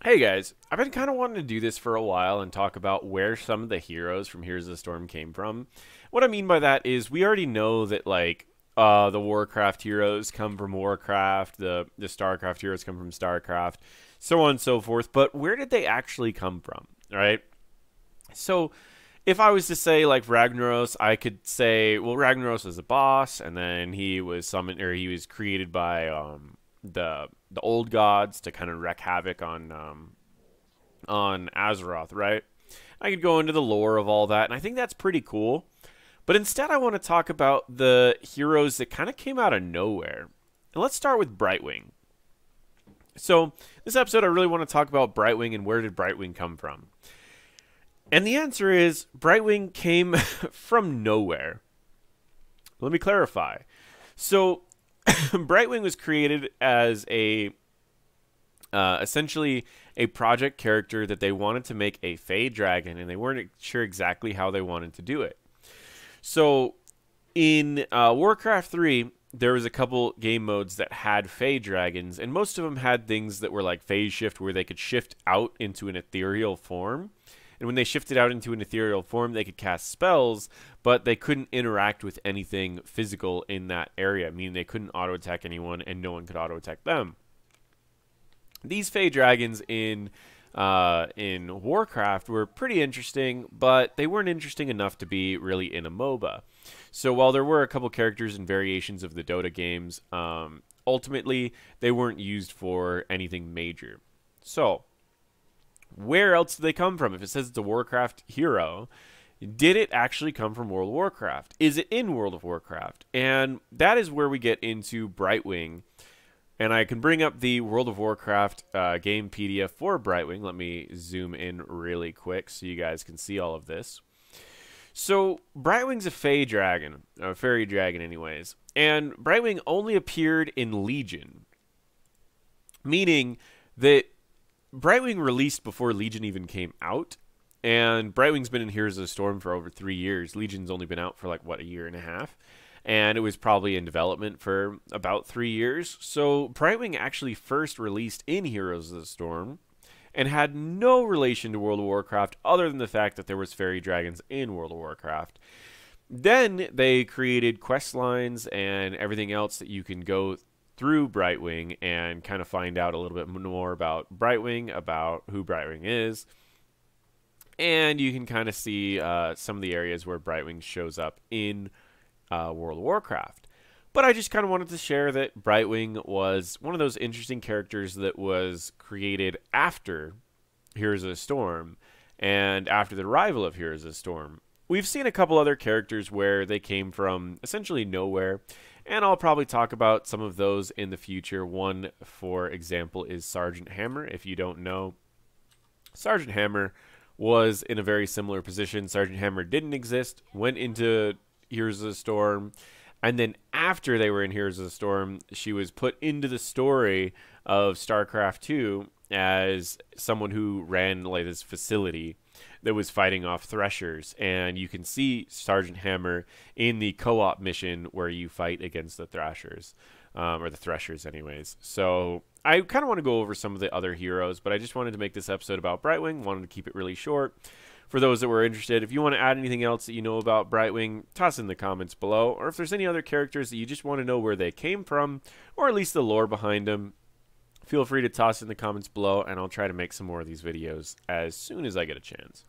Hey guys, I've been kind of wanting to do this for a while and talk about where some of the heroes from Heroes of the Storm came from. What I mean by that is we already know that the Warcraft heroes come from Warcraft, the Starcraft heroes come from Starcraft, so on and so forth, but where did they actually come from, right? So if I was to say like Ragnaros, I could say, well, Ragnaros was a boss, and then he was summoned or he was created by the old gods to kind of wreak havoc on Azeroth, right? I could go into the lore of all that, and I think that's pretty cool. But instead, I want to talk about the heroes that kind of came out of nowhere. And let's start with Brightwing. So, this episode, I really want to talk about Brightwing and where did Brightwing come from. And the answer is Brightwing came from nowhere. Let me clarify. So, Brightwing was created as a essentially a project character that they wanted to make a Fey dragon, and they weren't sure exactly how they wanted to do it. So, in Warcraft 3, there was a couple game modes that had Fey dragons, and most of them had things that were like phase shift, where they could shift out into an ethereal form. And when they shifted out into an ethereal form, they could cast spells, but they couldn't interact with anything physical in that area, meaning they couldn't auto-attack anyone, and no one could auto-attack them. These Fey dragons in Warcraft were pretty interesting, but they weren't interesting enough to be really in a MOBA. So while there were a couple characters and variations of the Dota games, ultimately they weren't used for anything major. So where else did they come from? If it says it's a Warcraft hero, did it actually come from World of Warcraft? Is it in World of Warcraft? And that is where we get into Brightwing. And I can bring up the World of Warcraft game PDF for Brightwing. Let me zoom in really quick so you guys can see all of this. So Brightwing's a Fey dragon, a fairy dragon anyways. And Brightwing only appeared in Legion, meaning that Brightwing released before Legion even came out, and Brightwing's been in Heroes of the Storm for over 3 years. Legion's only been out for like, what, a year and a half? And it was probably in development for about 3 years. So Brightwing actually first released in Heroes of the Storm and had no relation to World of Warcraft other than the fact that there was fairy dragons in World of Warcraft. Then they created quest lines and everything else that you can go through Brightwing and kind of find out a little bit more about Brightwing, about who Brightwing is. And you can kind of see some of the areas where Brightwing shows up in World of Warcraft. But I just kind of wanted to share that Brightwing was one of those interesting characters that was created after Heroes of the Storm and after the arrival of Heroes of the Storm. We've seen a couple other characters where they came from essentially nowhere, and I'll probably talk about some of those in the future. One, for example, is Sergeant Hammer. If you don't know, Sergeant Hammer was in a very similar position. Sergeant Hammer didn't exist, went into Heroes of the Storm, and then after they were in Heroes of the Storm, she was put into the story of StarCraft 2 as someone who ran like this facility that was fighting off Threshers, and you can see Sergeant Hammer in the co-op mission where you fight against the Thrashers, or the Threshers anyways. So I kind of want to go over some of the other heroes, but I just wanted to make this episode about Brightwing, wanted to keep it really short. For those that were interested, if you want to add anything else that you know about Brightwing, toss in the comments below, or if there's any other characters that you just want to know where they came from, or at least the lore behind them, feel free to toss in the comments below, and I'll try to make some more of these videos as soon as I get a chance.